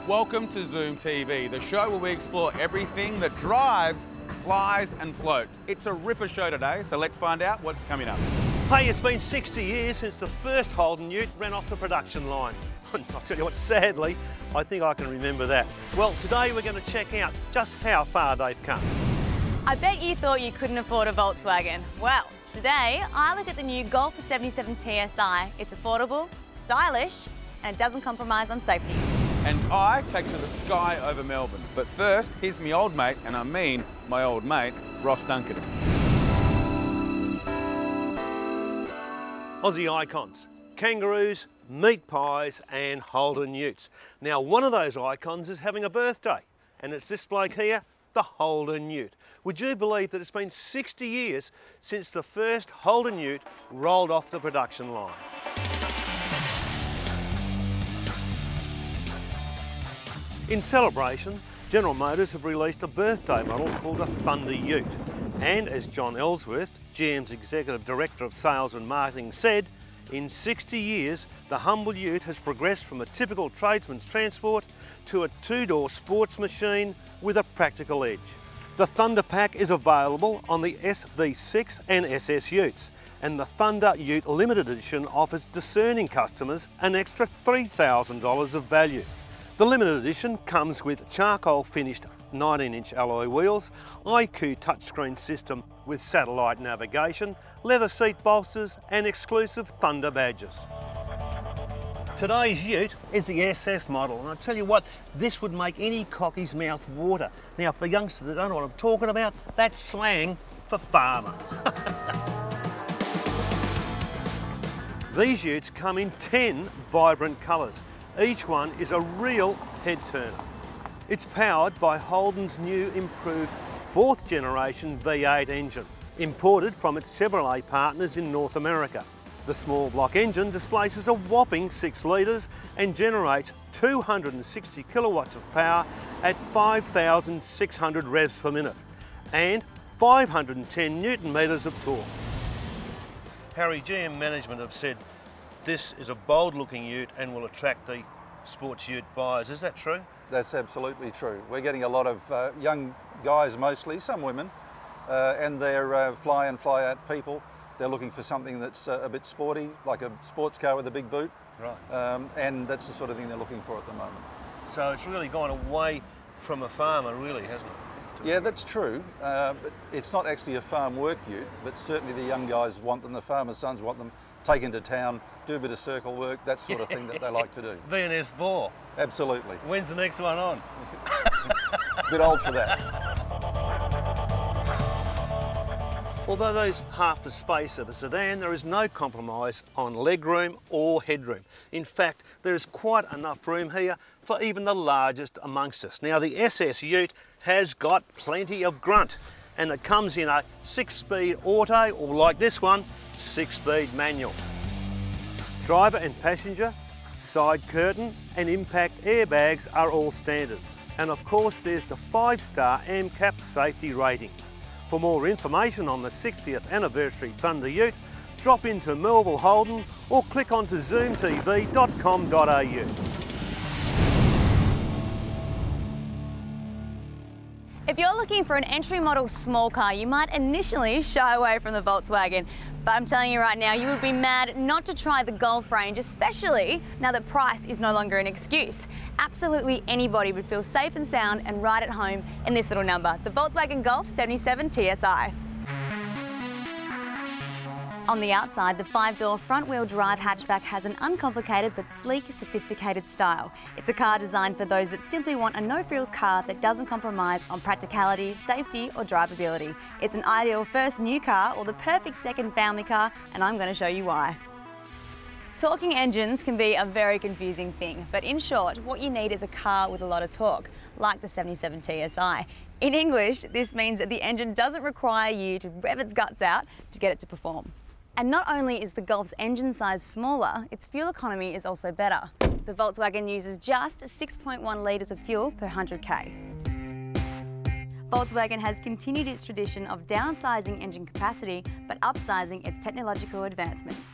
Welcome to Zoom TV, the show where we explore everything that drives, flies and floats. It's a ripper show today, so let's find out what's coming up. Hey, it's been 60 years since the first Holden ute ran off the production line. I'll tell you what, sadly, I think I can remember that. Well, today we're going to check out just how far they've come. I bet you thought you couldn't afford a Volkswagen. Well, today I look at the new Golf 77 TSI. It's affordable, stylish, and it doesn't compromise on safety. And I take to the sky over Melbourne. But first, here's my old mate, and I mean my old mate, Ross Duncan. Aussie icons, kangaroos, meat pies and Holden utes. Now, one of those icons is having a birthday, and it's this bloke here, the Holden ute. Would you believe that it's been 60 years since the first Holden ute rolled off the production line? In celebration, General Motors have released a birthday model called a Thunder Ute. And as John Ellsworth, GM's Executive Director of Sales and Marketing said, in 60 years, the humble ute has progressed from a typical tradesman's transport to a two-door sports machine with a practical edge. The Thunder Pack is available on the SV6 and SS utes, and the Thunder Ute Limited Edition offers discerning customers an extra $3,000 of value. The limited edition comes with charcoal finished 19-inch alloy wheels, IQ touchscreen system with satellite navigation, leather seat bolsters and exclusive Thunder badges. Today's ute is the SS model, and I tell you what, this would make any cockie's mouth water. Now, for the youngsters that don't know what I'm talking about, that's slang for farmer. These utes come in 10 vibrant colours. Each one is a real head turner. It's powered by Holden's new improved 4th generation V8 engine, imported from its Chevrolet partners in North America. The small block engine displaces a whopping 6 litres and generates 260 kilowatts of power at 5,600 revs per minute and 510 Newton metres of torque. Harry, GM management have said this is a bold looking ute and will attract the sports ute buyers. Is that true? That's absolutely true. We're getting a lot of young guys mostly, some women, and they're fly in, fly out people. They're looking for something that's a bit sporty, like a sports car with a big boot. Right. And that's the sort of thing they're looking for at the moment. So it's really gone away from a farmer, really, hasn't it? Yeah, that's true. But it's not actually a farm work ute, but certainly the young guys want them, the farmers' sons want them, take into town, do a bit of circle work, that sort of thing that they like to do. V&S 4. Absolutely. When's the next one on? Bit old for that. Although there's half the space of a sedan, there is no compromise on legroom or headroom. In fact, there is quite enough room here for even the largest amongst us. Now, the SS ute has got plenty of grunt, and it comes in a 6-speed auto, or like this one, 6-speed manual. Driver and passenger, side curtain and impact airbags are all standard. And of course there's the 5-star AMCAP safety rating. For more information on the 60th anniversary Thunder Ute, drop into Melville Holden or click onto zoomtv.com.au. If you're looking for an entry model small car, you might initially shy away from the Volkswagen. But I'm telling you right now, you would be mad not to try the Golf range, especially now that price is no longer an excuse. Absolutely anybody would feel safe and sound and right at home in this little number, the Volkswagen Golf 77 TSI. On the outside, the 5-door front-wheel drive hatchback has an uncomplicated but sleek, sophisticated style. It's a car designed for those that simply want a no-frills car that doesn't compromise on practicality, safety or drivability. It's an ideal first new car or the perfect second family car, and I'm going to show you why. Talking engines can be a very confusing thing, but in short, what you need is a car with a lot of torque, like the 77 TSI. In English, this means that the engine doesn't require you to rev its guts out to get it to perform. And not only is the Golf's engine size smaller, its fuel economy is also better. The Volkswagen uses just 6.1 litres of fuel per 100k. Volkswagen has continued its tradition of downsizing engine capacity, but upsizing its technological advancements.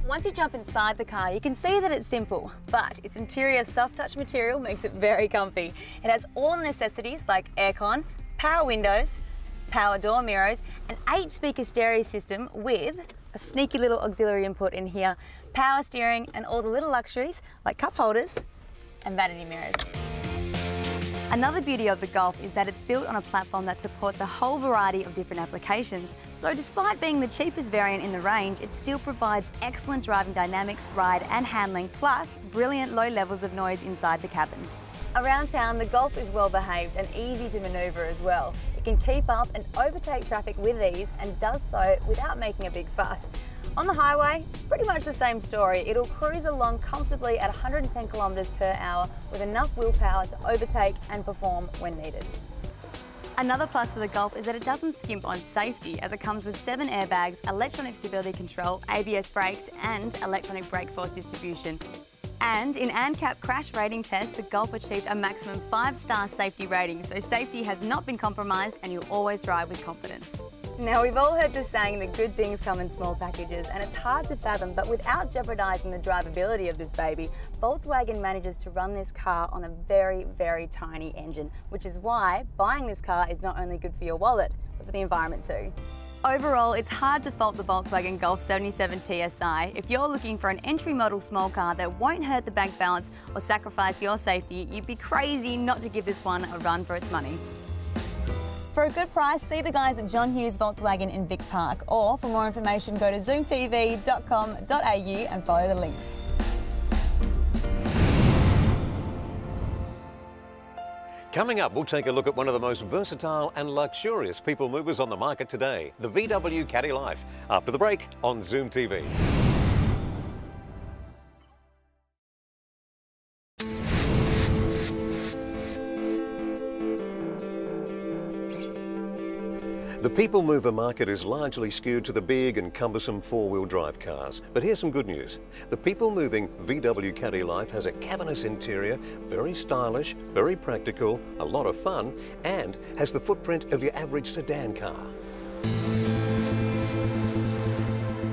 Once you jump inside the car, you can see that it's simple, but its interior soft-touch material makes it very comfy. It has all the necessities like aircon, power windows, power door mirrors, an 8-speaker stereo system with a sneaky little auxiliary input in here, power steering, and all the little luxuries like cup holders and vanity mirrors. Another beauty of the Golf is that it's built on a platform that supports a whole variety of different applications. So despite being the cheapest variant in the range, it still provides excellent driving dynamics, ride and handling, plus brilliant low levels of noise inside the cabin. Around town, the Golf is well behaved and easy to manoeuvre as well. It can keep up and overtake traffic with ease and does so without making a big fuss. On the highway, it's pretty much the same story. It'll cruise along comfortably at 110 kilometres per hour with enough willpower to overtake and perform when needed. Another plus for the Golf is that it doesn't skimp on safety, as it comes with 7 airbags, electronic stability control, ABS brakes and electronic brake force distribution. And in ANCAP crash rating test, the Golf achieved a maximum 5-star safety rating, so safety has not been compromised and you'll always drive with confidence. Now, we've all heard the saying that good things come in small packages, and it's hard to fathom, but without jeopardising the drivability of this baby, Volkswagen manages to run this car on a very, very tiny engine, which is why buying this car is not only good for your wallet, but for the environment too. Overall, it's hard to fault the Volkswagen Golf 77 TSI. If you're looking for an entry model small car that won't hurt the bank balance or sacrifice your safety, you'd be crazy not to give this one a run for its money. For a good price, see the guys at John Hughes Volkswagen in Vic Park, or for more information go to zoomtv.com.au and follow the links. Coming up, we'll take a look at one of the most versatile and luxurious people movers on the market today, the VW Caddy Life, after the break on Zoom TV. The people mover market is largely skewed to the big and cumbersome four-wheel drive cars. But here's some good news. The people moving VW Caddy Life has a cavernous interior, very stylish, very practical, a lot of fun, and has the footprint of your average sedan car.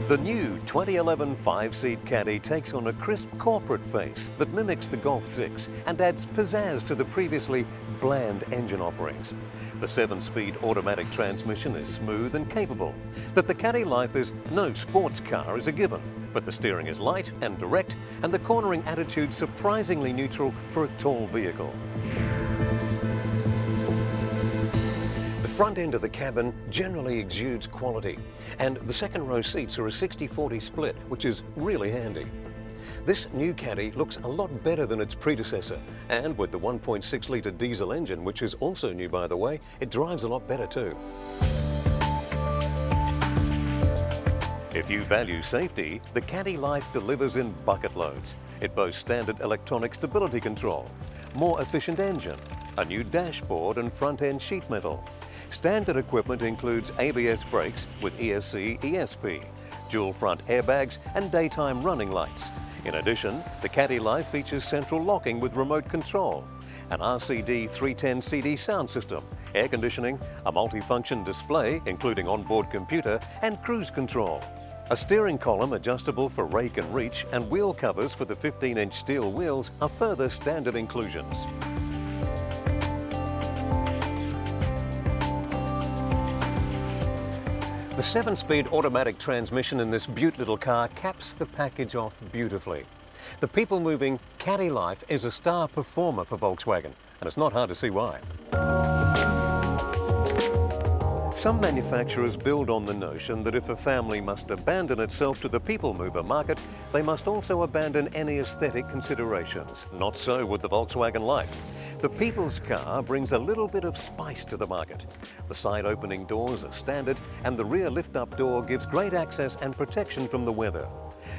The new 2011 5-seat Caddy takes on a crisp corporate face that mimics the Golf 6 and adds pizzazz to the previously bland engine offerings. The 7-speed automatic transmission is smooth and capable. That the Caddy Life is no sports car is a given, but the steering is light and direct, and the cornering attitude surprisingly neutral for a tall vehicle. The front end of the cabin generally exudes quality, and the second row seats are a 60-40 split, which is really handy. This new Caddy looks a lot better than its predecessor, and with the 1.6-litre diesel engine, which is also new by the way, it drives a lot better too. If you value safety, the Caddy Life delivers in bucket loads. It boasts standard electronic stability control, more efficient engine, a new dashboard and front-end sheet metal. Standard equipment includes ABS brakes with ESC, ESP, dual front airbags and daytime running lights. In addition, the Caddy Life features central locking with remote control, an RCD 310 CD sound system, air conditioning, a multifunction display including onboard computer and cruise control. A steering column adjustable for rake and reach, and wheel covers for the 15-inch steel wheels are further standard inclusions. The 7-speed automatic transmission in this beaut little car caps the package off beautifully. The people-moving Caddy Life is a star performer for Volkswagen, and it's not hard to see why. Some manufacturers build on the notion that if a family must abandon itself to the people mover market, they must also abandon any aesthetic considerations. Not so with the Volkswagen Life. The people's car brings a little bit of spice to the market. The side opening doors are standard, and the rear lift-up door gives great access and protection from the weather.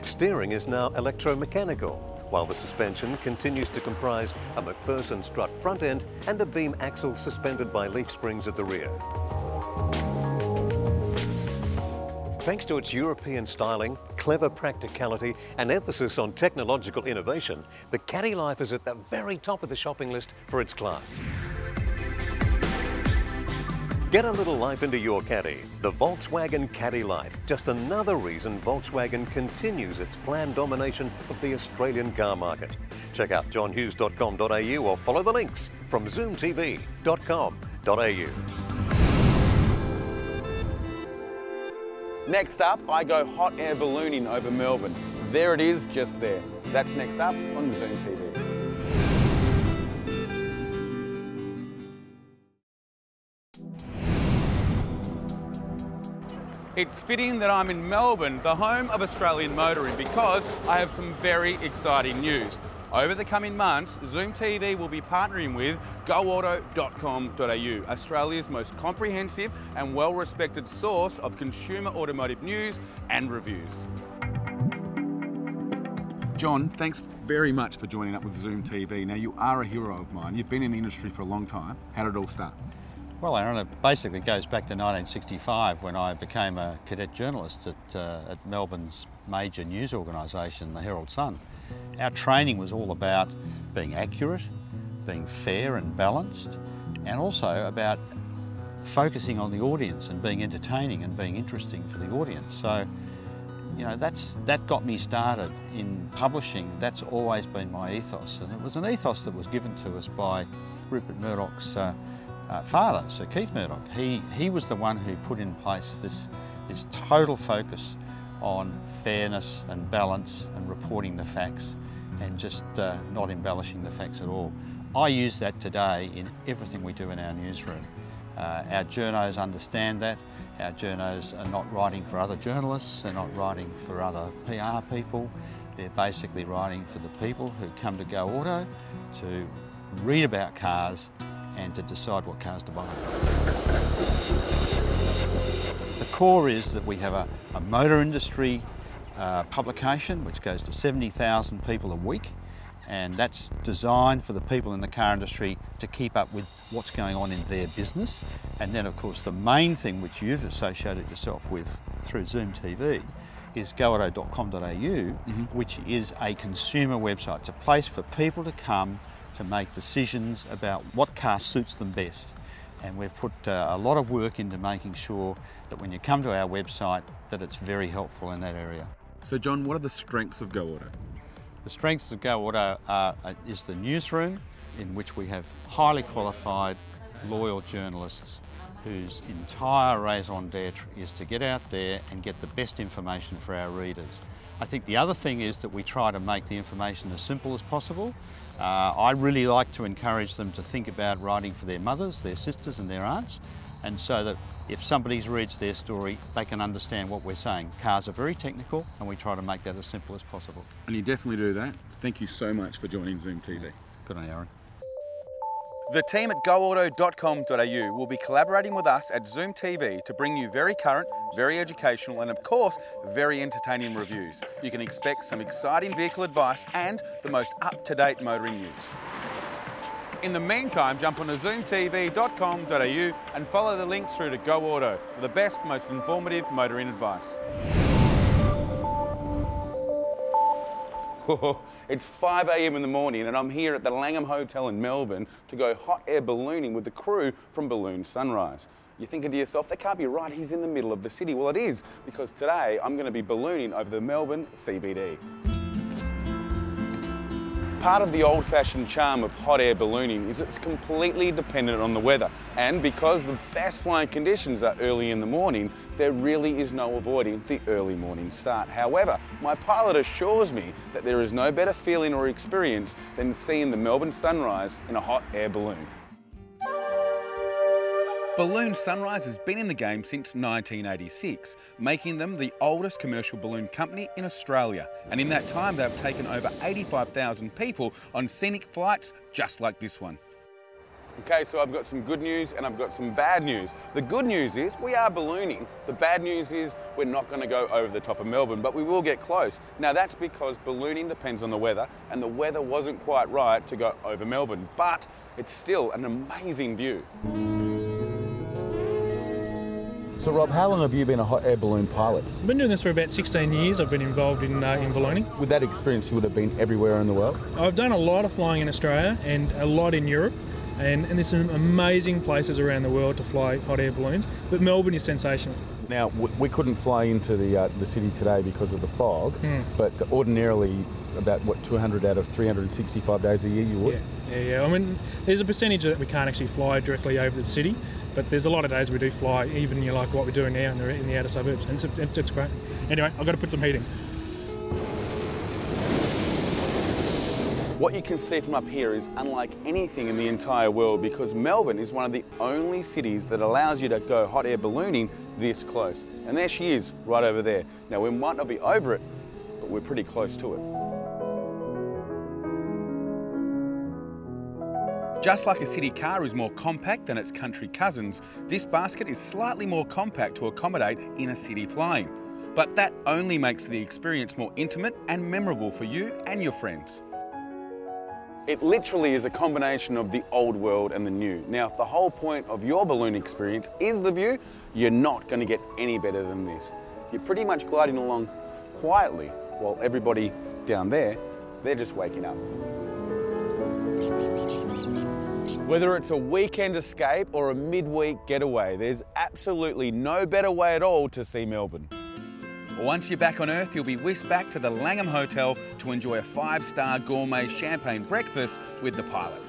Steering is now electromechanical, while the suspension continues to comprise a McPherson strut front end and a beam axle suspended by leaf springs at the rear. Thanks to its European styling, clever practicality and emphasis on technological innovation, the Caddy Life is at the very top of the shopping list for its class. Get a little life into your Caddy, the Volkswagen Caddy Life. Just another reason Volkswagen continues its planned domination of the Australian car market. Check out johnhughes.com.au or follow the links from zoomtv.com.au. Next up, I go hot air ballooning over Melbourne. There it is, just there. That's next up on Zoom TV. It's fitting that I'm in Melbourne, the home of Australian motoring, because I have some very exciting news. Over the coming months, Zoom TV will be partnering with goauto.com.au, Australia's most comprehensive and well-respected source of consumer automotive news and reviews. John, thanks very much for joining up with Zoom TV. Now, you are a hero of mine. You've been in the industry for a long time. How did it all start? Well, Aaron, it basically goes back to 1965 when I became a cadet journalist at Melbourne's major news organisation, the Herald Sun. Our training was all about being accurate, being fair and balanced, and also about focusing on the audience and being entertaining and being interesting for the audience. So, you know, that got me started in publishing. That's always been my ethos, and it was an ethos that was given to us by Rupert Murdoch's father, Sir Keith Murdoch. He was the one who put in place this total focus on fairness and balance and reporting the facts and just not embellishing the facts at all. I use that today in everything we do in our newsroom. Our journos understand that. Our journos are not writing for other journalists, they're not writing for other PR people. They're basically writing for the people who come to Go Auto to read about cars and to decide what cars to buy. The core is that we have a motor industry publication which goes to 70,000 people a week, and that's designed for the people in the car industry to keep up with what's going on in their business. And then of course the main thing which you've associated yourself with through Zoom TV is goauto.com.au, which is a consumer website. It's a place for people to come to make decisions about what car suits them best. And we've put a lot of work into making sure that when you come to our website that it's very helpful in that area. So John, what are the strengths of Go Auto? The strengths of Go Auto is the newsroom, in which we have highly qualified, loyal journalists whose entire raison d'etre is to get out there and get the best information for our readers. I think the other thing is that we try to make the information as simple as possible. I really like to encourage them to think about writing for their mothers, their sisters and their aunts, and so that if somebody reads their story, they can understand what we're saying. Cars are very technical and we try to make that as simple as possible. And you definitely do that. Thank you so much for joining Zoom TV. Good on you, Aaron. The team at goauto.com.au will be collaborating with us at Zoom TV to bring you very current, very educational and of course, very entertaining reviews. You can expect some exciting vehicle advice and the most up-to-date motoring news. In the meantime, jump on to zoomtv.com.au and follow the links through to Go Auto for the best, most informative motoring advice. It's 5 a.m. in the morning and I'm here at the Langham Hotel in Melbourne to go hot air ballooning with the crew from Balloon Sunrise. You're thinking to yourself, that can't be right, he's in the middle of the city. Well, it is, because today I'm going to be ballooning over the Melbourne CBD. Part of the old-fashioned charm of hot air ballooning is it's completely dependent on the weather, and because the best flying conditions are early in the morning, there really is no avoiding the early morning start. However, my pilot assures me that there is no better feeling or experience than seeing the Melbourne sunrise in a hot air balloon. Balloon Sunrise has been in the game since 1986, making them the oldest commercial balloon company in Australia. And in that time, they've taken over 85,000 people on scenic flights just like this one. Okay, so I've got some good news and I've got some bad news. The good news is we are ballooning. The bad news is we're not going to go over the top of Melbourne, but we will get close. Now that's because ballooning depends on the weather, and the weather wasn't quite right to go over Melbourne, but it's still an amazing view. So Rob, how long have you been a hot air balloon pilot? I've been doing this for about 16 years. I've been involved in ballooning. With that experience, you would have been everywhere in the world? I've done a lot of flying in Australia and a lot in Europe. And there's some amazing places around the world to fly hot air balloons, but Melbourne is sensational. Now, we couldn't fly into the city today because of the fog, but ordinarily about, what, 200 out of 365 days a year you would? Yeah. I mean, there's a percentage that we can't actually fly directly over the city, but there's a lot of days we do fly, even like what we're doing now in the outer suburbs, and it's great. Anyway, I've got to put some heat in. What you can see from up here is unlike anything in the entire world, because Melbourne is one of the only cities that allows you to go hot air ballooning this close. And there she is, right over there. Now, we might not be over it, but we're pretty close to it. Just like a city car is more compact than its country cousins, this basket is slightly more compact to accommodate inner city flying. But that only makes the experience more intimate and memorable for you and your friends. It literally is a combination of the old world and the new. Now, if the whole point of your balloon experience is the view, you're not going to get any better than this. You're pretty much gliding along quietly while everybody down there, they're just waking up. Whether it's a weekend escape or a midweek getaway, there's absolutely no better way at all to see Melbourne. Once you're back on Earth, you'll be whisked back to the Langham Hotel to enjoy a 5-star gourmet champagne breakfast with the pilot.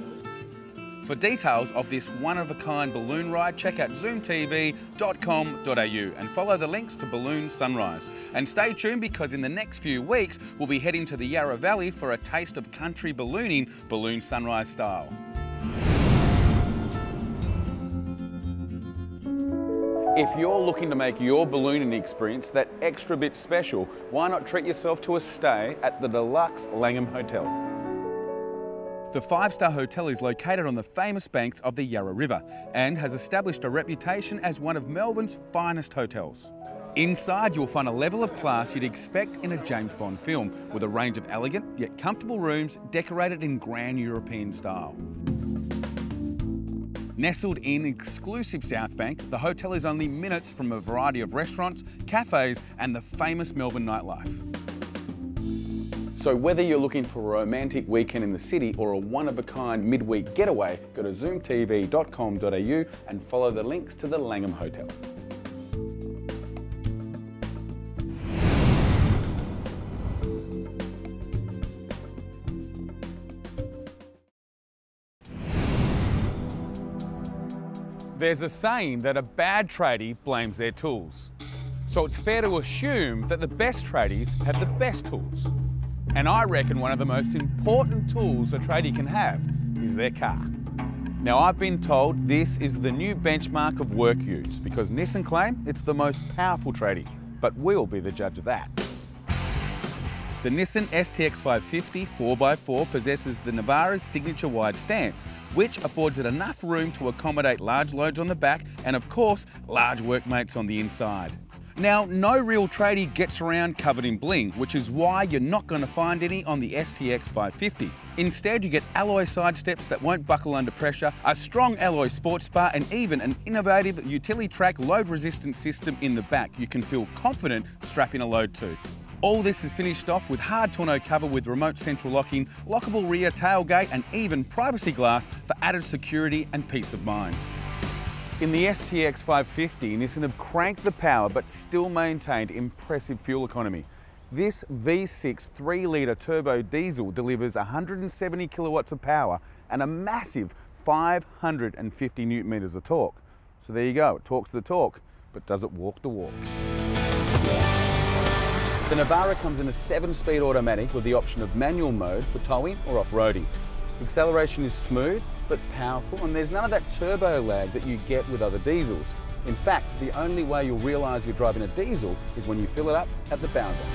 For details of this one-of-a-kind balloon ride, check out zoomtv.com.au and follow the links to Balloon Sunrise. And stay tuned, because in the next few weeks, we'll be heading to the Yarra Valley for a taste of country ballooning, Balloon Sunrise style. If you're looking to make your ballooning experience that extra bit special, why not treat yourself to a stay at the deluxe Langham Hotel? The 5-star hotel is located on the famous banks of the Yarra River and has established a reputation as one of Melbourne's finest hotels. Inside, you'll find a level of class you'd expect in a James Bond film, with a range of elegant yet comfortable rooms decorated in grand European style. Nestled in exclusive South Bank, the hotel is only minutes from a variety of restaurants, cafes and the famous Melbourne nightlife. So whether you're looking for a romantic weekend in the city or a one-of-a-kind midweek getaway, go to zoomtv.com.au and follow the links to the Langham Hotel. There's a saying that a bad tradie blames their tools. So it's fair to assume that the best tradies have the best tools. And I reckon one of the most important tools a tradie can have is their car. Now, I've been told this is the new benchmark of work use, because Nissan claim it's the most powerful tradie, but we'll be the judge of that. The Nissan STX 550 4x4 possesses the Navara's signature wide stance, which affords it enough room to accommodate large loads on the back and, of course, large workmates on the inside. Now, no real tradie gets around covered in bling, which is why you're not going to find any on the STX 550. Instead, you get alloy side steps that won't buckle under pressure, a strong alloy sports bar, and even an innovative utility-track load-resistant system in the back you can feel confident strapping a load to. All this is finished off with hard tonneau cover with remote central locking, lockable rear tailgate and even privacy glass for added security and peace of mind. In the STX 550, Nissan have cranked the power but still maintained impressive fuel economy. This V6 3-litre turbo diesel delivers 170 kilowatts of power and a massive 550 newton metres of torque. So there you go, it talks the talk, but does it walk the walk? The Navara comes in a 7-speed automatic with the option of manual mode for towing or off-roading. Acceleration is smooth but powerful, and there's none of that turbo lag that you get with other diesels. In fact, the only way you'll realise you're driving a diesel is when you fill it up at the Bowser.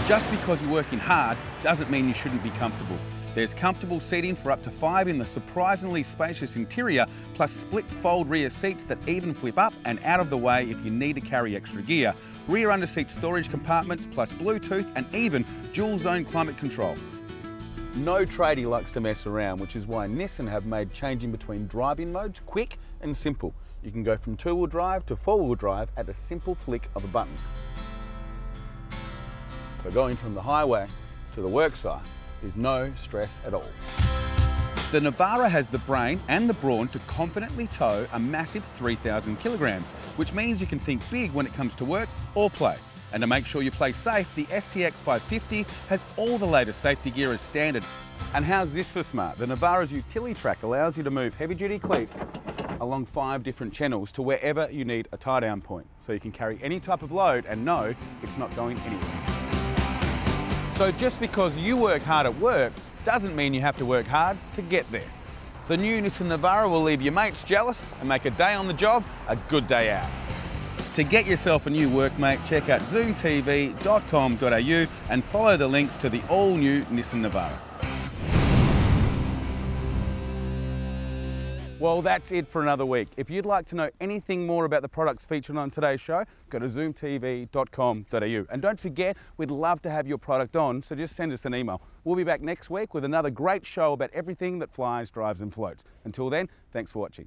Just because you're working hard doesn't mean you shouldn't be comfortable. There's comfortable seating for up to 5 in the surprisingly spacious interior, plus split fold rear seats that even flip up and out of the way if you need to carry extra gear, rear underseat storage compartments, plus Bluetooth and even dual zone climate control. No tradie likes to mess around, which is why Nissan have made changing between driving modes quick and simple. You can go from two-wheel drive to four-wheel drive at a simple flick of a button. So going from the highway to the worksite is no stress at all. The Navara has the brain and the brawn to confidently tow a massive 3,000 kilograms, which means you can think big when it comes to work or play. And to make sure you play safe, the STX 550 has all the latest safety gear as standard. And how's this for smart? The Navara's utility track allows you to move heavy-duty cleats along 5 different channels to wherever you need a tie-down point. So you can carry any type of load and know it's not going anywhere. So just because you work hard at work doesn't mean you have to work hard to get there. The new Nissan Navara will leave your mates jealous and make a day on the job a good day out. To get yourself a new workmate, check out zoomtv.com.au and follow the links to the all-new Nissan Navara. Well, that's it for another week. If you'd like to know anything more about the products featured on today's show, go to zoomtv.com.au. And don't forget, we'd love to have your product on, so just send us an email. We'll be back next week with another great show about everything that flies, drives and floats. Until then, thanks for watching.